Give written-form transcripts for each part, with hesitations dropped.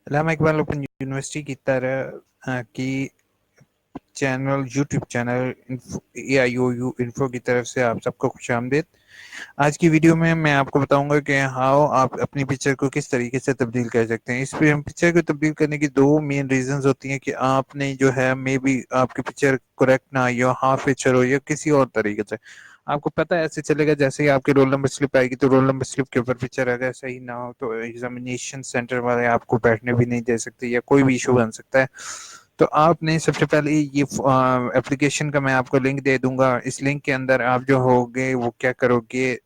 علامہ Iqbal open university کی طرح کی channel YouTube channel a I O you info کی طرف سے آپ سب کو خوش آمدید۔ آج کی ویڈیو میں آپ کو بتاؤں گا کہ ہاؤ آپ اپنی پکچر کو کس طریقے سے تبدیل کر سکتے ہیں۔ اس پہ پکچر کو تبدیل کرنے کی دو مین ریزنز ہوتی ہیں کہ آپ نے جو ہے مے بی آپ کی پکچر کریکٹ نہ آئی ہو، ہاف پکچر ہو یا کسی اور طریقے سے۔ آپ کو پتہ ایسے چلے گا جیسے ہی آپ کے رول نمبر سلپ آئے گی تو رول نمبر سلپ کے اوپر پکچر اگر صحیح نہ ہو تو ایگزامینیشن سینٹر والے آپ کو بیٹھنے بھی نہیں دے سکتے یا کوئی بھی ایشو بن سکتا ہے۔ تو آپ نے سب سے پہلے یہ اپلیکیشن کا میں آپ کو لنک دے دوں گا، اس لنک کے اندر آپ جو ہوگے وہ کیا کرو گے،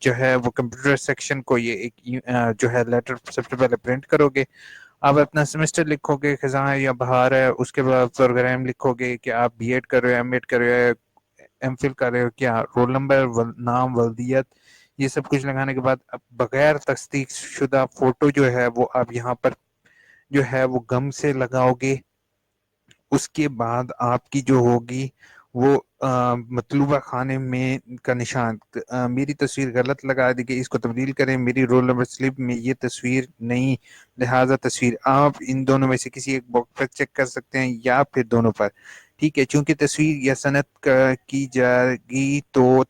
جو ہے وہ کمپیوٹر سیکشن کو یہ ایک جو ہے لیٹر سب سے پہلے پرنٹ کرو گے۔ آپ اپنا سیمسٹر لکھو گے، خزاں یا بہار ہے، اس کے بعد پروگرام لکھو گے کہ آپ بی ایڈ کر رہے ہو، ایم ایڈ کر رہے ہو، ایم فل کر رہے ہو، کیا رول نمبر، نام، ولدیت، یہ سب کچھ لگانے کے بعد بغیر تصدیق شدہ فوٹو جو ہے وہ آپ یہاں پر جو ہے وہ گم سے لگاؤ گے۔ اس کے بعد آپ کی جو ہوگی وہ مطلوبہ خانے میں کا نشان، میری تصویر غلط لگا دی کہ اس کو تبدیل کریں، میری رول نمبر سلپ میں یہ تصویر نہیں، لہٰذا تصویر آپ ان دونوں میں سے کسی ایک باکس پر چیک کر سکتے ہیں یا پھر دونوں پر، ٹھیک ہے۔ چونکہ تصویر یا صنعت کی جائے گی تو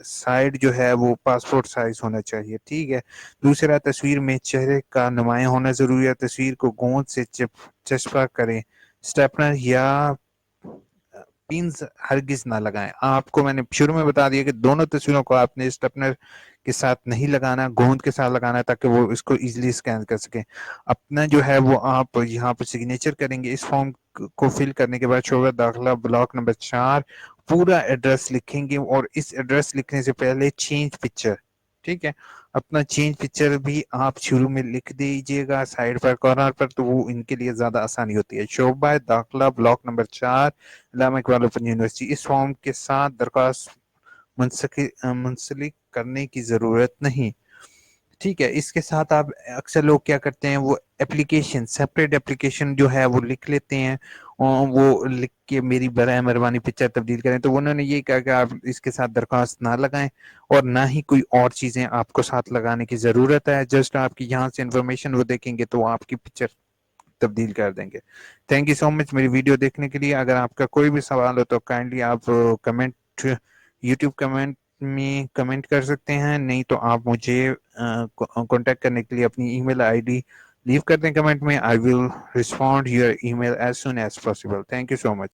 سائڈ جو ہے وہ پاسپورٹ سائز ہونا چاہیے، ٹھیک ہے۔ دوسرا، تصویر میں چہرے کا نمایاں ہونا ضروری ہے۔ تصویر کو گوند سے چسپاں کریں، سٹیپنر یا پینز ہرگز نہ لگائیں۔ آپ کو میں نے شروع میں بتا دیا کہ دونوں تصویروں کو آپ نے سٹیپنر کے ساتھ نہیں لگانا، گوند کے ساتھ لگانا ہے تاکہ وہ اس کو ایزیلی اسکین کر سکیں۔ اپنا جو ہے وہ آپ یہاں پر سگنیچر کریں گے۔ اس فارم کو فل کرنے کے بعد شعبہ داخلہ بلاک نمبر 4 پورا ایڈریس لکھیں گے، اور اس ایڈریس لکھنے سے پہلے چینج پکچر، ٹھیک ہے، اپنا چینج پکچر بھی آپ شروع میں لکھ دیجئے گا سائڈ پر کارنر پر، تو وہ ان کے لیے زیادہ آسانی ہوتی ہے۔ شعبہ داخلہ بلاک نمبر 4 علامہ اقبال اوپن یونیورسٹی۔ اس فارم کے ساتھ درخواست منسلک کرنے کی ضرورت نہیں، ٹھیک ہے۔ اس کے ساتھ آپ اکثر لوگ کیا کرتے ہیں، وہ اپلیکیشن سیپریٹ اپلیکیشن جو ہے وہ لکھ لیتے ہیں، اور وہ لکھ کے میری برائے مہربانی پکچر تبدیل کریں، تو انہوں نے یہ کہا کہ آپ اس کے ساتھ درخواست نہ لگائیں اور نہ ہی کوئی اور چیزیں آپ کو ساتھ لگانے کی ضرورت ہے۔ جسٹ آپ کی یہاں سے انفارمیشن وہ دیکھیں گے تو وہ آپ کی پکچر تبدیل کر دیں گے۔ تھینک یو سو مچ میری ویڈیو دیکھنے کے لیے۔ اگر آپ کا کوئی بھی سوال ہو تو کائنڈلی آپ کمنٹ یوٹیوب کمنٹ میں کمنٹ کر سکتے ہیں، نہیں تو آپ مجھے کانٹیکٹ کرنے کے لیے اپنی ای میل آئی ڈی لیو کر دیں کمنٹ میں۔ I will respond your email as soon as possible. Thank you so much.